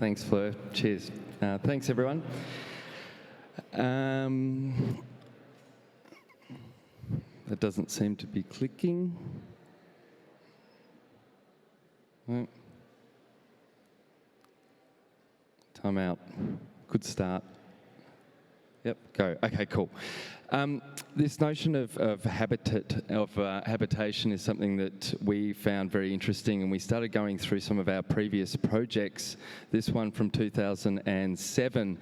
Thanks, Fleur. Cheers. Thanks, everyone. That doesn't seem to be clicking. No. Time out. Good start. Yep, go. Okay, cool. This notion of habitation is something that we found very interesting, and we started going through some of our previous projects. This one from 2007,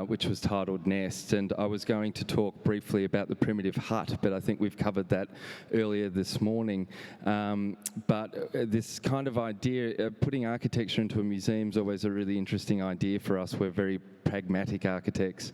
which was titled Nest, and I was going to talk briefly about the primitive hut, but I think we've covered that earlier this morning. But this kind of idea, putting architecture into a museum is always a really interesting idea for us. We're very pragmatic architects.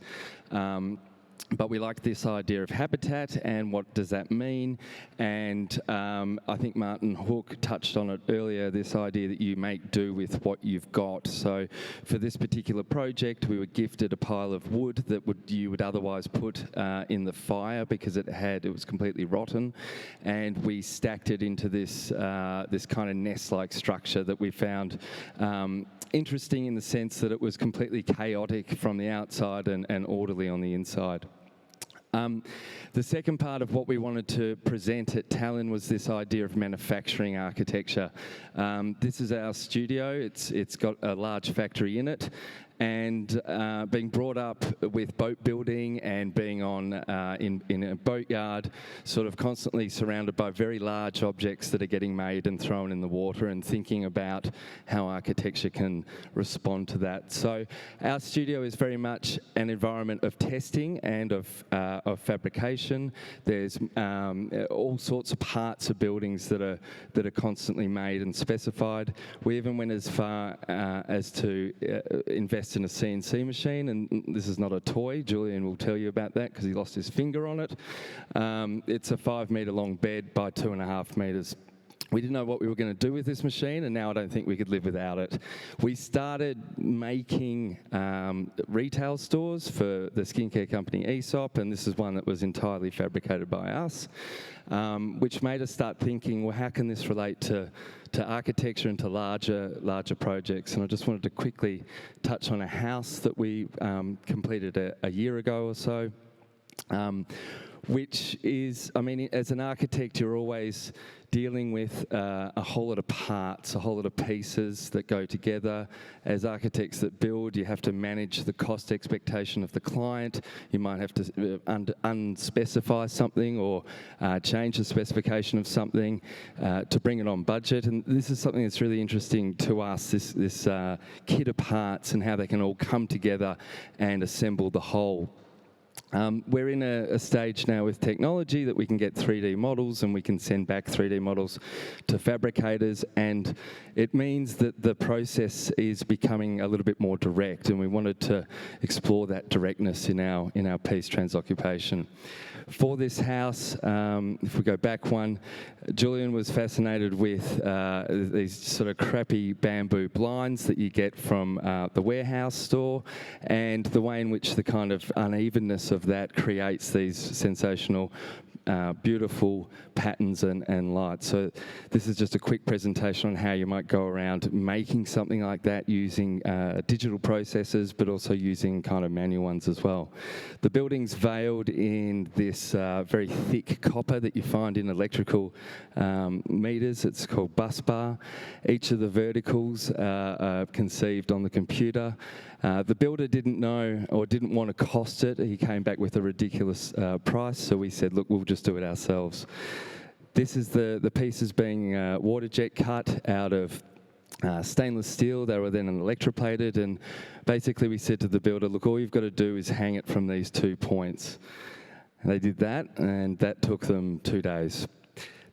But we like this idea of habitat and what does that mean. And I think Martin Hook touched on it earlier, this idea that you make do with what you've got. So for this particular project, we were gifted a pile of wood that you would otherwise put in the fire because it was completely rotten. And we stacked it into this kind of nest-like structure that we found interesting in the sense that it was completely chaotic from the outside and orderly on the inside. The second part of what we wanted to present at Tallinn was this idea of manufacturing architecture. This is our studio. It's got a large factory in it, and being brought up with boat building and being in a boatyard, sort of constantly surrounded by very large objects that are getting made and thrown in the water, and thinking about how architecture can respond to that. So our studio is very much an environment of testing and of fabrication. There's all sorts of parts of buildings that are constantly made and specified. We even went as far as to invest in a CNC machine, and this is not a toy. Julian will tell you about that because he lost his finger on it. It's a 5-metre long bed by 2.5 metres. We didn't know what we were going to do with this machine, and now I don't think we could live without it. We started making retail stores for the skincare company Aesop, and this is one that was entirely fabricated by us, which made us start thinking, well, how can this relate to architecture and to larger projects? And I just wanted to quickly touch on a house that we completed a year ago or so, which is, I mean, as an architect, you're always dealing with a whole lot of parts, a whole lot of pieces that go together. As architects that build, you have to manage the cost expectation of the client. You might have to unspecify something or change the specification of something to bring it on budget. And this is something that's really interesting to us, this kit of parts and how they can all come together and assemble the whole. We're in a stage now with technology that we can get 3D models, and we can send back 3D models to fabricators, and it means that the process is becoming a little bit more direct, and we wanted to explore that directness in our piece Transoccupation. For this house, if we go back one, Julian was fascinated with these sort of crappy bamboo blinds that you get from the warehouse store, and the way in which the kind of unevenness of that creates these sensational beautiful patterns and lights. So this is just a quick presentation on how you might go around making something like that using digital processes, but also using kind of manual ones as well. The building's veiled in this very thick copper that you find in electrical meters. It's called bus bar. Each of the verticals are conceived on the computer. The builder didn't know or didn't want to cost it. He came back with a ridiculous price, so we said, look, we'll just do it ourselves. This is the pieces being water jet cut out of stainless steel. They were then electroplated, and basically we said to the builder, look, all you've got to do is hang it from these 2 points. And they did that, and that took them 2 days.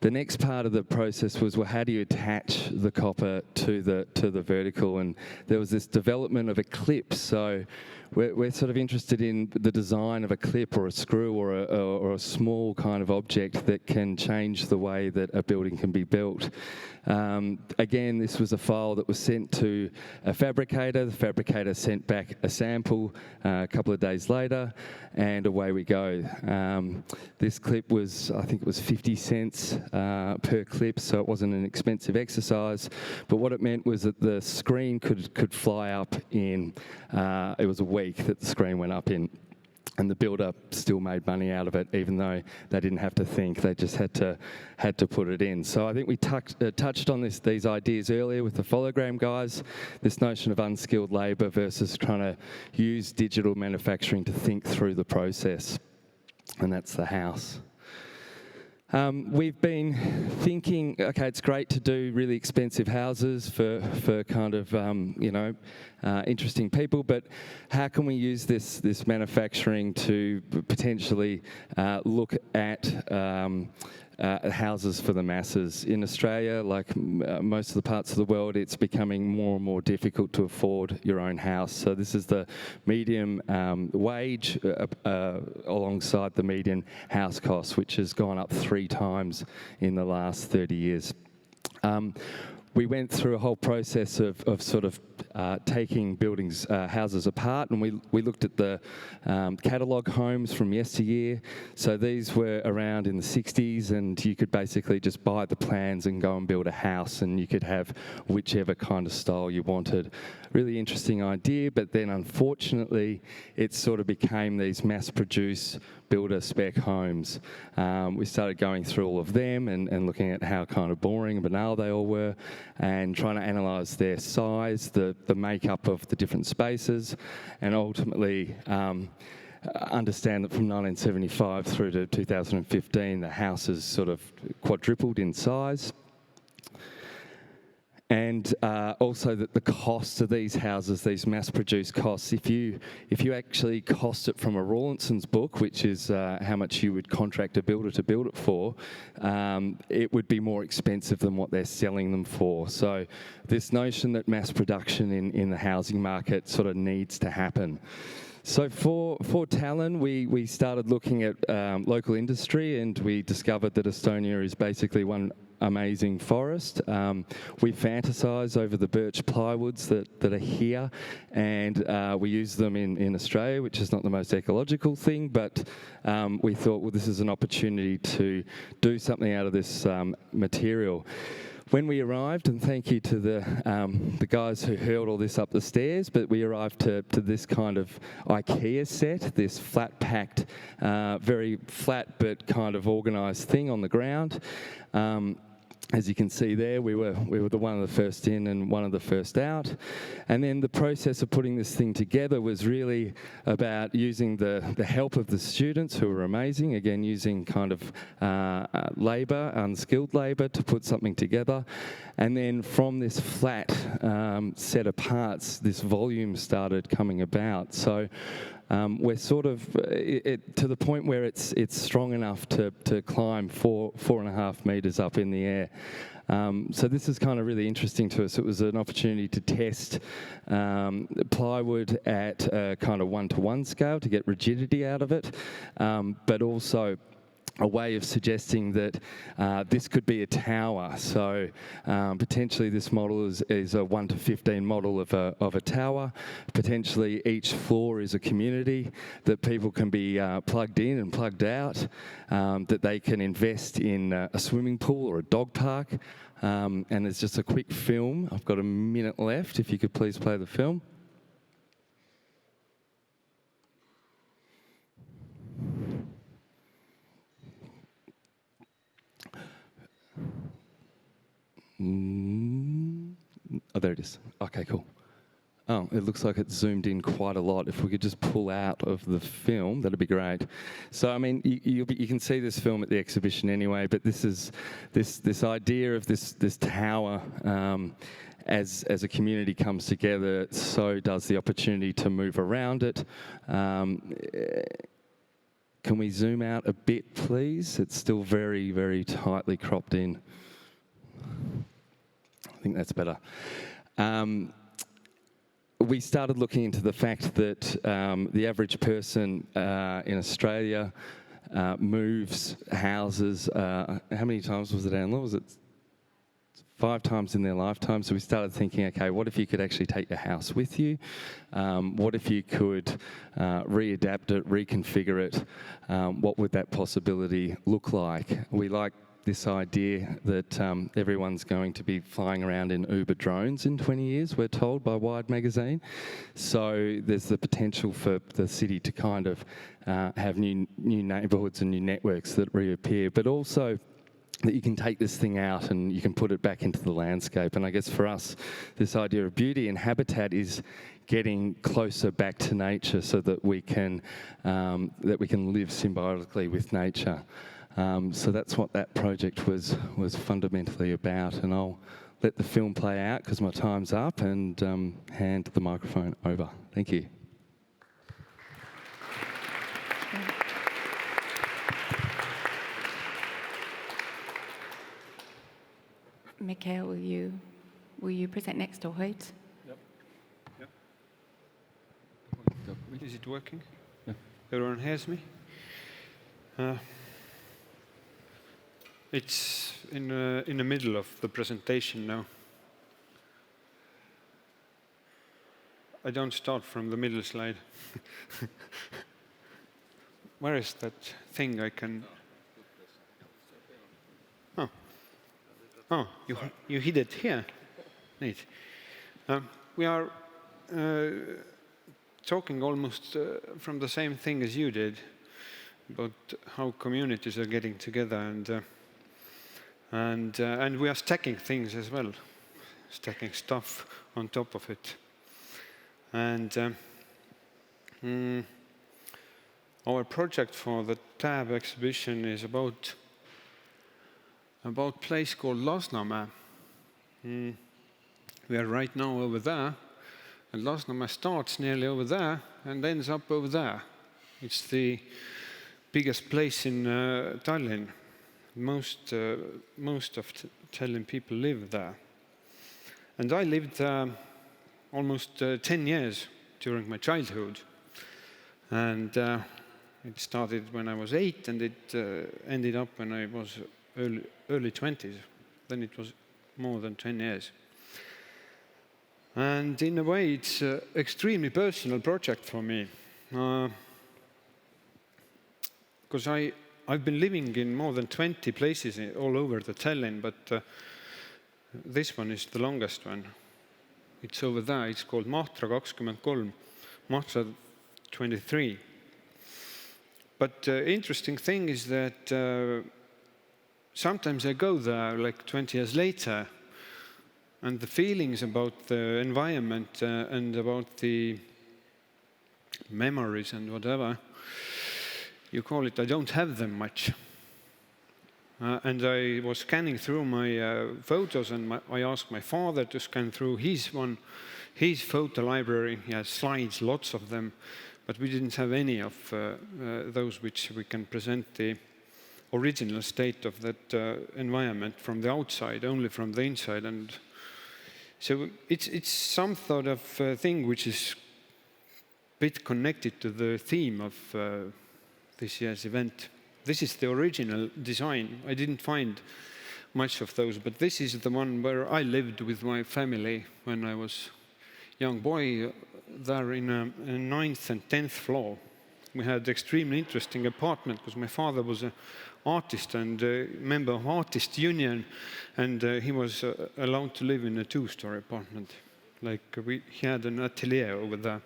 The next part of the process was, well, how do you attach the copper to the vertical? And there was this development of a clip. So we're sort of interested in the design of a clip or a screw or a small kind of object that can change the way that a building can be built. Again, this was a file that was sent to a fabricator. The fabricator sent back a sample a couple of days later, and away we go. This clip was, I think it was 50 cents per clip, so it wasn't an expensive exercise. But what it meant was that the screen could fly up in, it was a week that the screen went up in. And the builder still made money out of it, even though they didn't have to think; they just had to put it in. So I think we touched on these ideas earlier with the Follogram guys. This notion of unskilled labour versus trying to use digital manufacturing to think through the process, and that's the house. We've been thinking, okay, it's great to do really expensive houses for kind of, interesting people, but how can we use this manufacturing to potentially look at houses for the masses? In Australia, like most of the parts of the world, it's becoming more and more difficult to afford your own house. So this is the median wage alongside the median house cost, which has gone up 3 times in the last 30 years. We went through a whole process of sort of taking houses apart, and we looked at the catalogue homes from yesteryear. So these were around in the 60s, and you could basically just buy the plans and go and build a house, and you could have whichever kind of style you wanted. Really interesting idea, but then unfortunately it sort of became these mass-produced builder spec homes. We started going through all of them and looking at how kind of boring and banal they all were, and trying to analyse their size, the makeup of the different spaces, and ultimately understand that from 1975 through to 2015, the houses sort of quadrupled in size. And also that the cost of these houses, these mass-produced costs, if you actually cost it from a Rawlinson's book, which is how much you would contract a builder to build it for, it would be more expensive than what they're selling them for. So this notion that mass production in the housing market sort of needs to happen. So for Talon, we started looking at local industry, and we discovered that Estonia is basically one amazing forest. We fantasise over the birch plywoods that are here, and we use them in Australia, which is not the most ecological thing, but we thought, well, this is an opportunity to do something out of this material. When we arrived, and thank you to the guys who hurled all this up the stairs, but we arrived to this kind of IKEA set, this flat-packed, very flat but kind of organised thing on the ground. As you can see there, we were the one of the first in and one of the first out. And then the process of putting this thing together was really about using the help of the students, who were amazing, again using kind of labour, unskilled labour, to put something together. And then from this flat set of parts, this volume started coming about. So we're sort of to the point where it's strong enough to climb 4.5 metres up in the air. So this is kind of really interesting to us. It was an opportunity to test plywood at a kind of 1-to-1 scale to get rigidity out of it, but also a way of suggesting that this could be a tower. So potentially this model is a 1-to-15 model of a tower. Potentially each floor is a community that people can be plugged in and plugged out, that they can invest in a swimming pool or a dog park. And there's just a quick film. I've got a minute left. If you could please play the film. Oh, there it is. Okay, cool. Oh, it looks like it's zoomed in quite a lot. If we could just pull out of the film, that'd be great. So, I mean, you can see this film at the exhibition anyway, but this is this idea of this tower as a community comes together, so does the opportunity to move around it. Can we zoom out a bit, please? It's still very, very tightly cropped in. I think that's better. we started looking into the fact that the average person in Australia moves houses, how many times was it, Anne-Laure? Was it 5 times in their lifetime? So we started thinking, okay, what if you could actually take your house with you? What if you could readapt it, reconfigure it? What would that possibility look like? We like this idea that everyone's going to be flying around in Uber drones in 20 years, we're told by Wired magazine. So there's the potential for the city to kind of have new neighbourhoods and new networks that reappear, but also that you can take this thing out and you can put it back into the landscape. And I guess for us, this idea of beauty and habitat is getting closer back to nature so that we can live symbiotically with nature. So that's what that project was fundamentally about. And I'll let the film play out because my time's up, and hand the microphone over. Thank you. Mihkel, will you present next or wait? Yep. Is it working? Yeah. Everyone hears me? It's in the middle of the presentation now. I don't start from the middle slide. Where is that thing I can... Oh, you hid it here. Neat. We are talking almost from the same thing as you did, about how communities are getting together, and we are stacking things as well, stacking stuff on top of it. And our project for the TAB exhibition is about a place called Lasnamäe. We are right now over there, and Lasnamäe starts nearly over there and ends up over there. It's the biggest place in Tallinn. Most of Tallinn people live there. And I lived there almost 10 years during my childhood. And it started when I was 8, and it ended up when I was early 20s. Then it was more than 10 years. And in a way, it's an extremely personal project for me. Because I've been living in more than 20 places all over the Tallinn, but this one is the longest one. It's over there. It's called Mahtra 23, Mahtra 23. But the interesting thing is that sometimes I go there like 20 years later, and the feelings about the environment and about the memories and whatever you call it, I don't have them much. And I was scanning through my photos, and I asked my father to scan through his photo library. He has slides, lots of them, but we didn't have any of those which we can present the original state of that environment from the outside, only from the inside. And so it's some sort of thing which is a bit connected to the theme of this year's event. This is the original design. I didn't find much of those, but this is the one where I lived with my family when I was a young boy, there in a 9th and 10th floor. We had extremely interesting apartment because my father was an artist and a member of Artist Union, and he was allowed to live in a 2-story apartment. Like he had an atelier over there,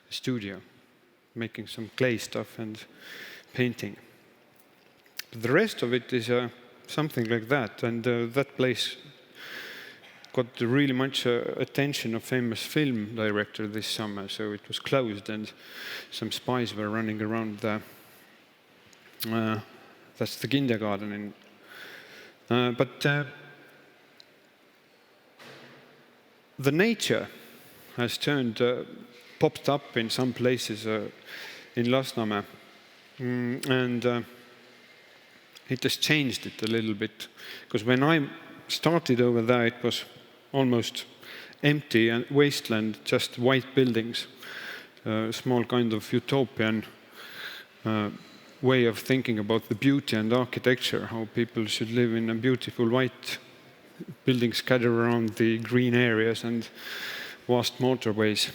a studio, making some clay stuff and painting. But the rest of it is something like that, and that place got really much attention of famous film director this summer, so it was closed and some spies were running around there. That's the kindergarten. But the nature has popped up in some places in Lasnamäe, and it has changed it a little bit, because when I started over there, it was almost empty and wasteland, just white buildings. Small kind of utopian way of thinking about the beauty and architecture, how people should live in a beautiful white buildings scattered around the green areas and vast motorways.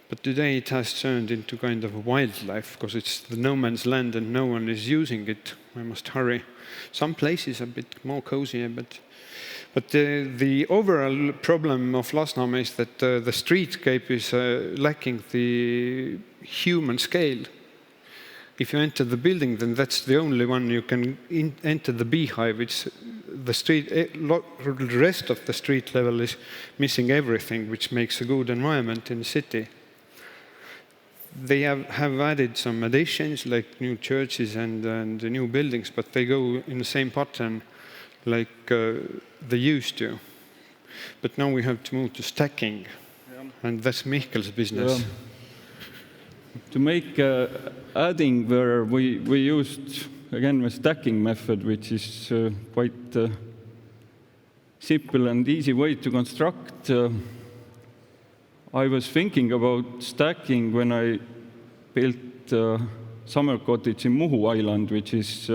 But today it has turned into kind of a wildlife because it's the no man's land and no one is using it. I must hurry. Some places are a bit more cozy, but the overall problem of Lasnamäe is that the streetscape is lacking the human scale. If you enter the building, then that's the only one you can enter the beehive. It's the street. The rest of the street level is missing everything, which makes a good environment in the city. They have added some additions like new churches and new buildings, but they go in the same pattern like they used to. But now we have to move to stacking, and that's Mihkel's business. Yeah. To make adding where we used, again, the stacking method, which is quite simple and easy way to construct. I was thinking about stacking when I built a summer cottage in Muhu Island, which is,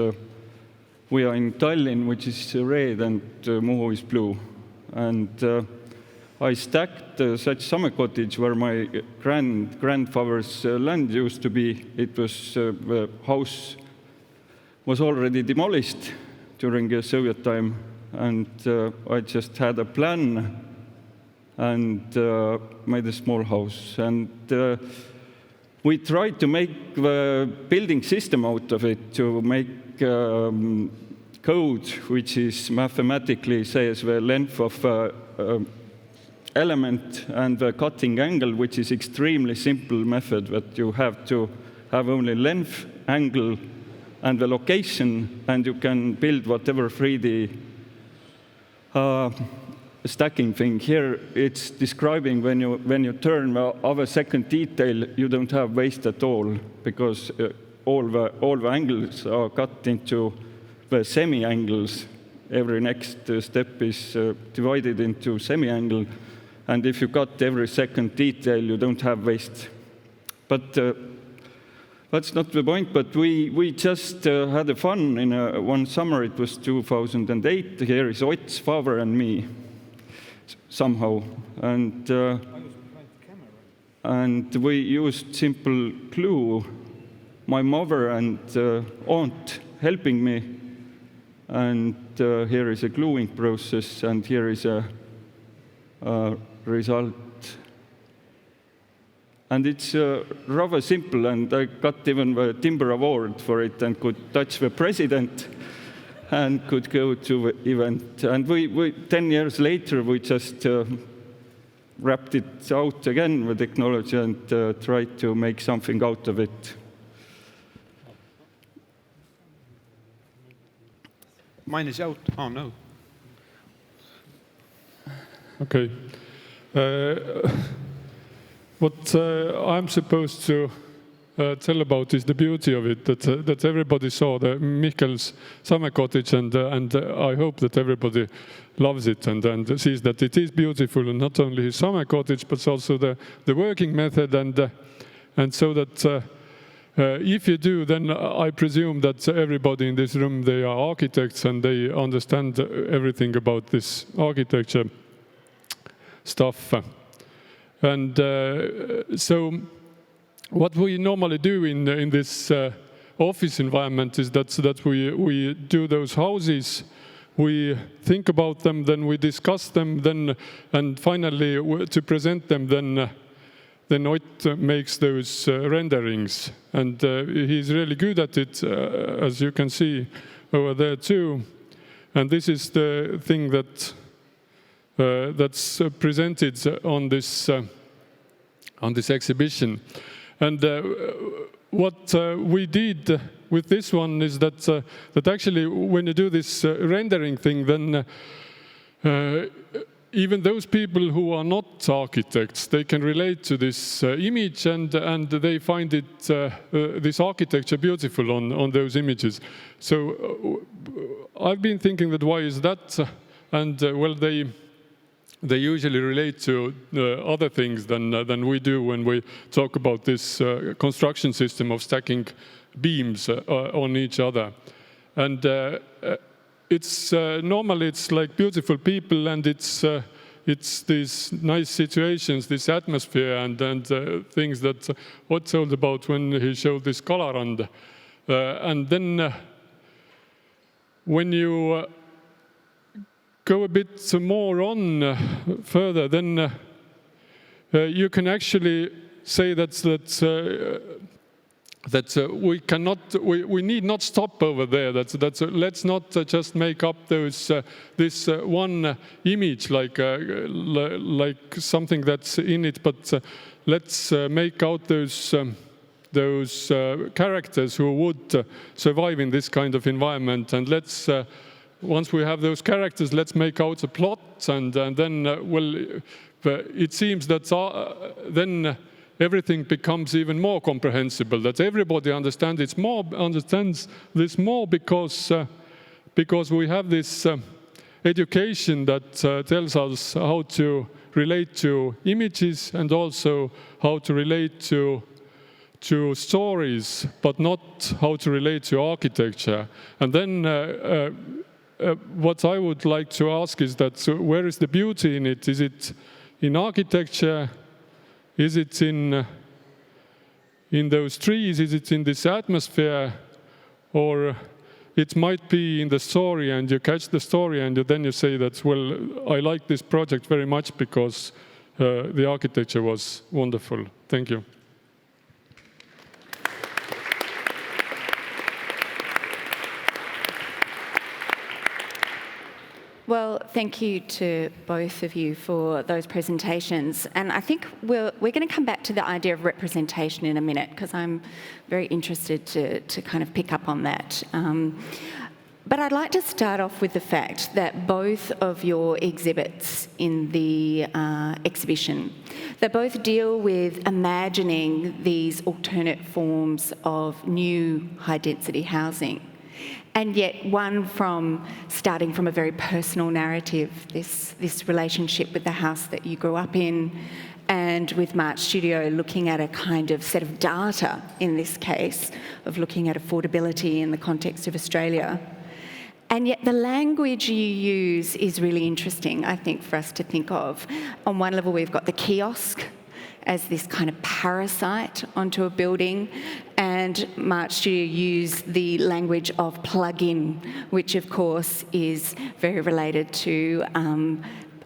we are in Tallinn, which is red, and Muhu is blue. And I stacked such summer cottage where my grandfather's land used to be. It was, the house was already demolished during the Soviet time, and I just had a plan and made a small house. And we tried to make the building system out of it, to make code which is mathematically says the length of element and the cutting angle, which is extremely simple method that you have to have only length, angle, and the location, and you can build whatever 3D stacking thing. Here it's describing when you turn the other second detail, you don't have waste at all, because all the angles are cut into the semi-angles. Every next step is divided into semi-angle, and if you cut every second detail, you don't have waste. But that's not the point. But we just had a fun in one summer. It was 2008. Here is Ott's father and me, somehow, and we used simple glue. My mother and aunt helping me, and here is a gluing process, and here is a result. And it's rather simple, and I got even the Timber Award for it and could touch the president and could go to the event. And we 10 years later, we just wrapped it out again with technology and tried to make something out of it. Mine is out. Oh, no. Okay. What I'm supposed to tell about is the beauty of it, that everybody saw the Mihkel's summer cottage, and I hope that everybody loves it and sees that it is beautiful, and not only his summer cottage, but also the working method, and so that if you do, then I presume that everybody in this room, they are architects and they understand everything about this architecture stuff. And so what we normally do in this office environment is that we do those houses, we think about them, then we discuss them, and finally to present them, then Ott makes those renderings. And he's really good at it, as you can see over there too. And this is the thing that's presented on this exhibition. And what we did with this one is that actually when you do this rendering thing, then even those people who are not architects, they can relate to this image, and they find it this architecture beautiful on those images. So I've been thinking that why is that? and well, they usually relate to other things than we do when we talk about this construction system of stacking beams on each other. And it's normally it's like beautiful people, and it's these nice situations, this atmosphere, and things that Ott told about when he showed this Kalarand. And then when you go a bit more on further, then you can actually say that we need not stop over there. Let's not just make up this one image like something that's in it, but let's make out those characters who would survive in this kind of environment, and let's. Once we have those characters, let's make out a plot, and then, well, it seems that then everything becomes even more comprehensible, that everybody understands this more because we have this education that tells us how to relate to images and also how to relate to stories, but not how to relate to architecture. And then what I would like to ask is that, so where is the beauty in it? Is it in architecture? Is it in those trees? Is it in this atmosphere? Or it might be in the story, and you catch the story, and then you say that, well, I like this project very much because the architecture was wonderful. Thank you. Well, thank you to both of you for those presentations. And I think we're going to come back to the idea of representation in a minute, because I'm very interested to kind of pick up on that. But I'd like to start off with the fact that both of your exhibits in the exhibition, they both deal with imagining these alternate forms of new high-density housing. And yet one starting from a very personal narrative, this relationship with the house that you grew up in, and with March Studio looking at a kind of set of data, in this case, of looking at affordability in the context of Australia. And yet the language you use is really interesting, I think, for us to think of. On one level, we've got the kiosk as this kind of parasite onto a building, and March Studio used the language of plug-in, which of course is very related to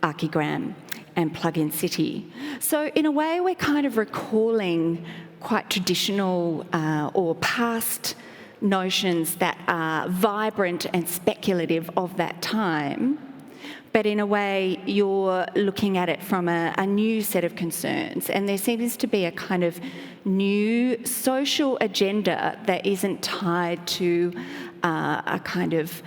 Archigram and plug-in city. So in a way, we're kind of recalling quite traditional or past notions that are vibrant and speculative of that time. But in a way, you're looking at it from a new set of concerns. And there seems to be a kind of new social agenda that isn't tied to a kind of,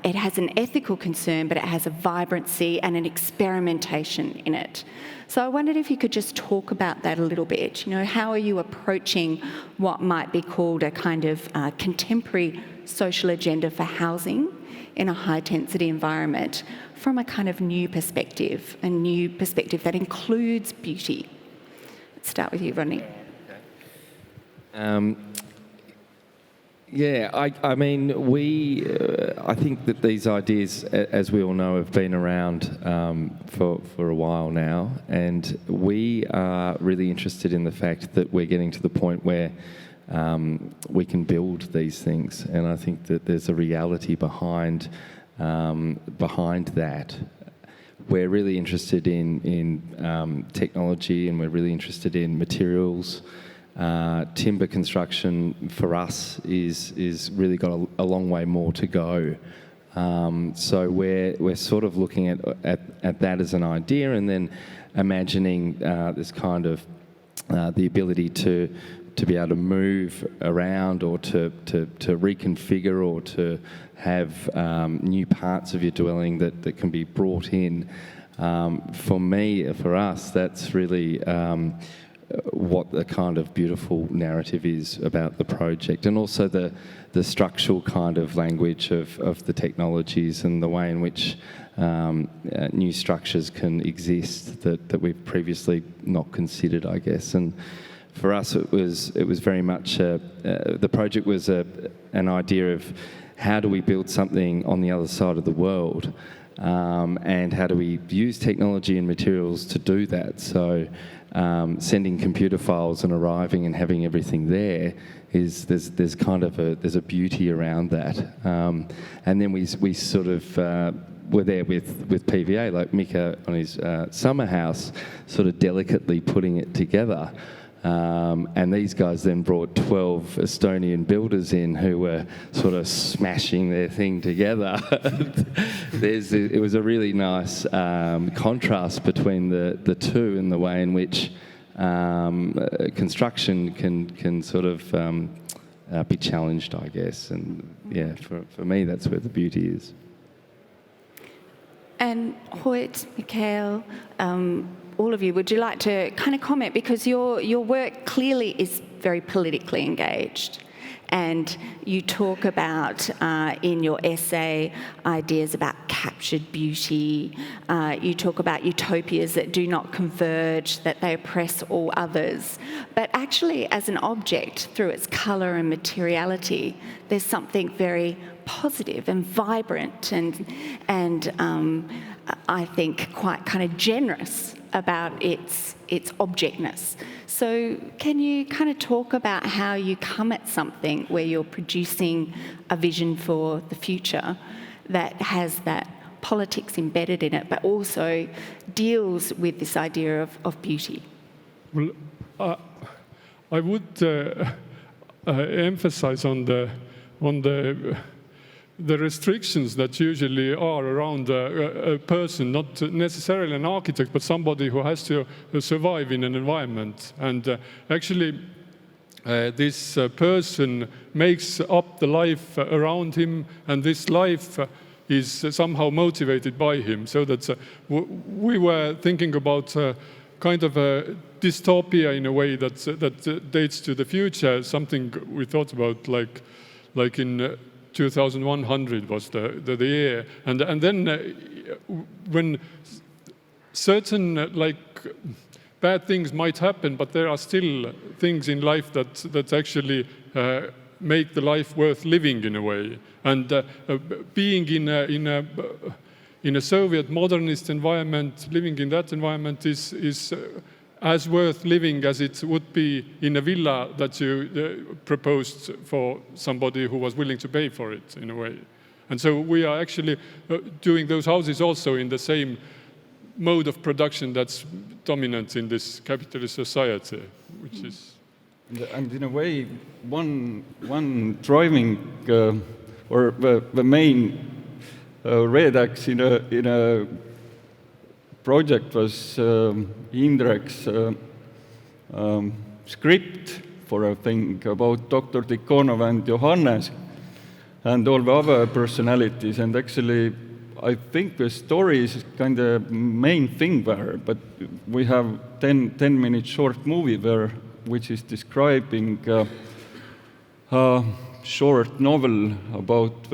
it has an ethical concern, but it has a vibrancy and an experimentation in it. So I wondered if you could just talk about that a little bit. You know, how are you approaching what might be called a kind of contemporary social agenda for housing in a high-density environment from a kind of new perspective, a new perspective that includes beauty? Let's start with you, Rodney. Yeah, I mean, I think that these ideas, as we all know, have been around for a while now, and we are really interested in the fact that we're getting to the point where we can build these things, and I think that there's a reality behind that. We're really interested in technology, and we're really interested in materials. Timber construction for us is really got a long way more to go. So we're sort of looking at that as an idea, and then imagining this kind of the ability to be able to move around, or to reconfigure, or to have new parts of your dwelling that can be brought in. For us, that's really what the kind of beautiful narrative is about the project, and also the structural kind of language of the technologies, and the way in which new structures can exist that we've previously not considered, I guess. And for us, it was very much the project was an idea of how do we build something on the other side of the world, and how do we use technology and materials to do that. So sending computer files and arriving and having everything there there's kind of a beauty around that. And then we sort of were there with PVA, like Mika on his summer house, sort of delicately putting it together. And these guys then brought 12 Estonian builders in who were sort of smashing their thing together. It was a really nice contrast between the two in the way in which construction can sort of be challenged, I guess. And yeah, for me, that's where the beauty is. And Ott, Mihkel, all of you, would you like to kind of comment? Because your work clearly is very politically engaged. And you talk about, in your essay, ideas about captured beauty. You talk about utopias that do not converge, that they oppress all others. But actually, as an object, through its colour and materiality, there's something very positive and vibrant and I think quite kind of generous about its objectness. So can you kind of talk about how you come at something where you're producing a vision for the future that has that politics embedded in it, but also deals with this idea of beauty? Well, I would emphasize on the restrictions that usually are around a person, not necessarily an architect, but somebody who has to survive in an environment. And actually, this person makes up the life around him, and this life is somehow motivated by him. So that we were thinking about kind of a dystopia in a way that dates to the future, something we thought about like in 2100 was the year, and then when certain bad things might happen, but there are still things in life that actually make the life worth living in a way. And being in a Soviet modernist environment, living in that environment is as worth living as it would be in a villa that you proposed for somebody who was willing to pay for it, in a way. And so we are actually doing those houses also in the same mode of production that's dominant in this capitalist society, which is... And in a way, one driving or the main red axe in a project was Indrek's script for a thing about Dr. Tikhonov and Johannes and all the other personalities. And actually, I think the story is kind of main thing there, but we have 10-minute short movie there, which is describing a short novel about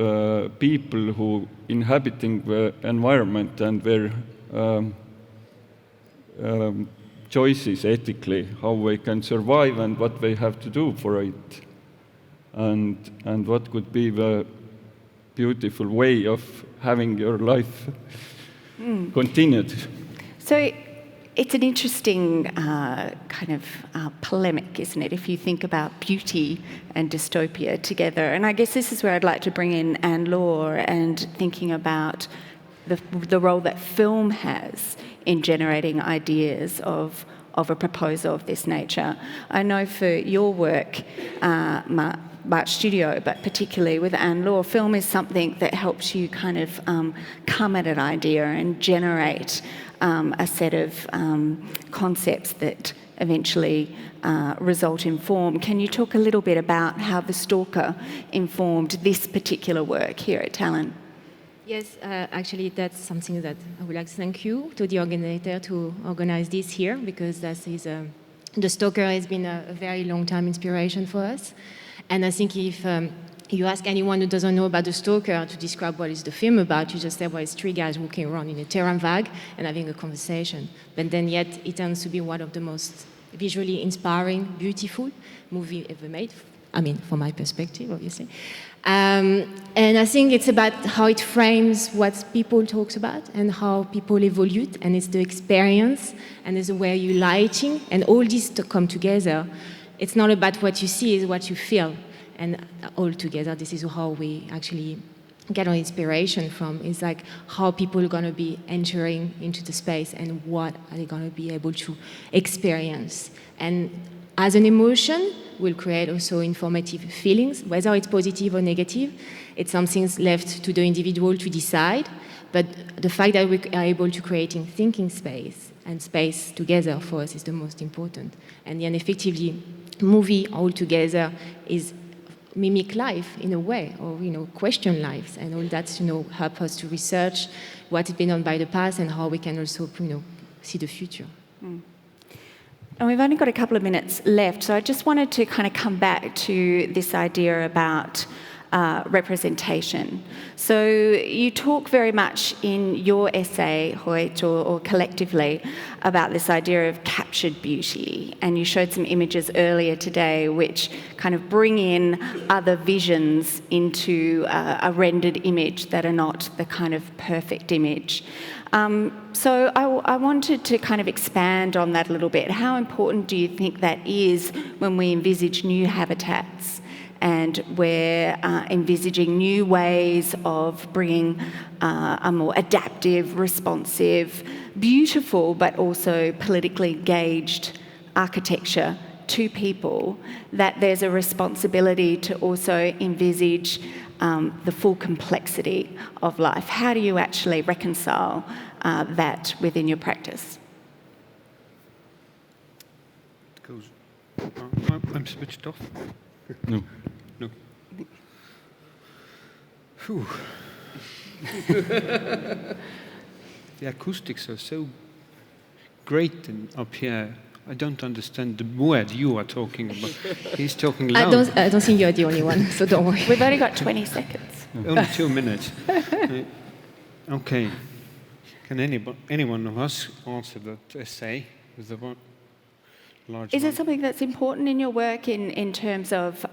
people who inhabiting the environment and their choices ethically, how they can survive and what they have to do for it, and what could be the beautiful way of having your life continued. So it's an interesting kind of polemic, isn't it, if you think about beauty and dystopia together. And I guess this is where I'd like to bring in Anne-Laure and thinking about the role that film has in generating ideas of a proposal of this nature. I know for your work, Bart Studio, but particularly with Anne-Laure, film is something that helps you kind of come at an idea and generate a set of concepts that eventually result in form. Can you talk a little bit about how The Stalker informed this particular work here at Tallinn? Yes, actually that's something that I would like to thank you to the organizer to organize this here, because this is The Stalker has been a very long time inspiration for us. And I think if you ask anyone who doesn't know about The Stalker to describe what is the film about, you just say, well, it's three guys walking around in a terrain vague and having a conversation. But then yet it tends to be one of the most visually inspiring, beautiful movie ever made. I mean, from my perspective, obviously. And I think it's about how it frames what people talk about and how people evolve, and it's the experience, and it's the way you're lighting, and all this to come together. It's not about what you see, it's what you feel. And all together, this is how we actually get our inspiration from. It's like how people are going to be entering into the space and what are they going to be able to experience. And as an emotion, will create also informative feelings, whether it's positive or negative. It's something left to the individual to decide. But the fact that we are able to create in thinking space and space together for us is the most important. And then effectively, movie altogether is mimic life in a way, or question lives, and all that help us to research what has been done by the past and how we can also see the future. And we've only got a couple of minutes left, so I just wanted to kind of come back to this idea about representation. So you talk very much in your essay, Hoyt, or collectively, about this idea of captured beauty, and you showed some images earlier today which kind of bring in other visions into a rendered image that are not the kind of perfect image. So I wanted to kind of expand on that a little bit. How important do you think that is when we envisage new habitats and we're envisaging new ways of bringing a more adaptive, responsive, beautiful, but also politically engaged architecture to people, that there's a responsibility to also envisage the full complexity of life? How do you actually reconcile that within your practice? It goes. I'm switched off. No. No. Whew. The acoustics are so great up here. I don't understand the word you are talking about. He's talking loud. I don't think you're the only one, so don't worry. We've only got 20 seconds. Only 2 minutes. Okay. Can anyone of us answer that essay with the one large Is one? it something that's important in your work in terms of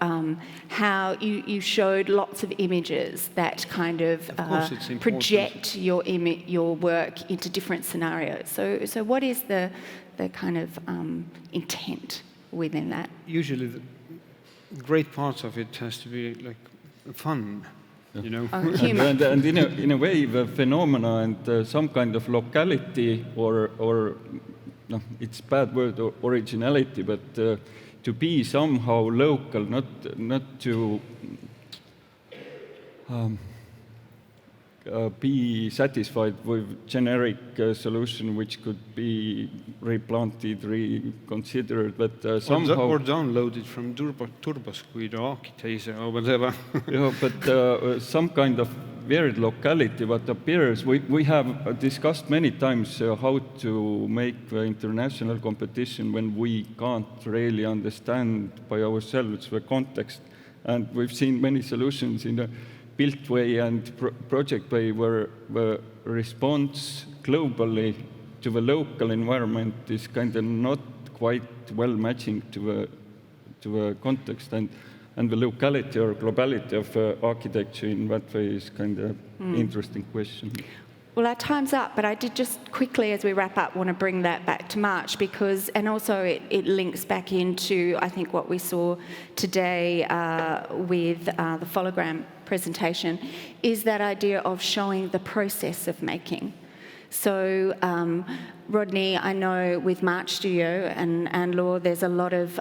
how you showed lots of images that kind of course it's important. project your work into different scenarios? So what is the kind of intent within that? Usually the great parts of it has to be like fun, you know. Humour. And in a way, the phenomena and some kind of locality or no, it's bad word, originality, but to be somehow local, not to be satisfied with generic solution which could be replanted, reconsidered, but somehow... Or downloaded from Turbosquid or Architecture or whatever. Yeah, but some kind of weird locality what appears. We have discussed many times how to make the international competition when we can't really understand by ourselves the context. And we've seen many solutions in a built way and project way where the response globally to the local environment is kind of not quite well matching to the context, and the locality or globality of architecture in that way is kind of interesting question. Well, our time's up, but I did just quickly, as we wrap up, want to bring that back to March because, and also it links back into, I think, what we saw today with the Hologram presentation, is that idea of showing the process of making. So, Rodney, I know with March Studio and Anne-Laure, there's a lot of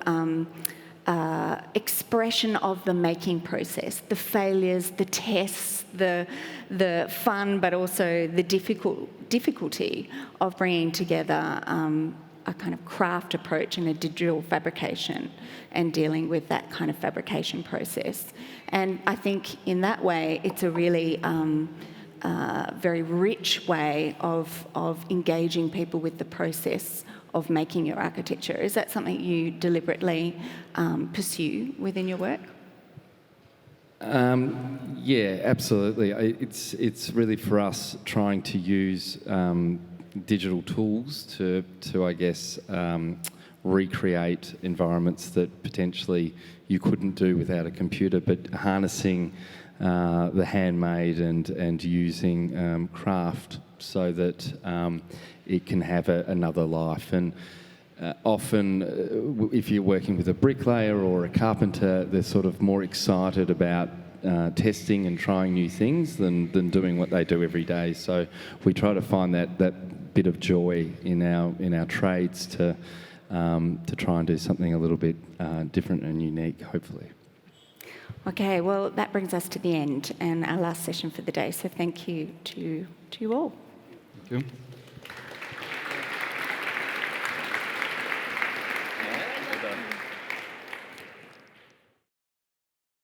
expression of the making process, the failures, the tests, the fun, but also the difficulty of bringing together a kind of craft approach in a digital fabrication and dealing with that kind of fabrication process. And I think in that way, it's a really very rich way of engaging people with the process of making your architecture. Is that something you deliberately pursue within your work? Yeah, absolutely. It's really for us trying to use digital tools to I guess, recreate environments that potentially you couldn't do without a computer, but harnessing the handmade and using craft so that it can have another life. And often, if you're working with a bricklayer or a carpenter, they're sort of more excited about testing and trying new things than doing what they do every day. So we try to find that bit of joy in our trades to try and do something a little bit different and unique, hopefully. Okay, well, that brings us to the end and our last session for the day. So thank you to you all. Thank you.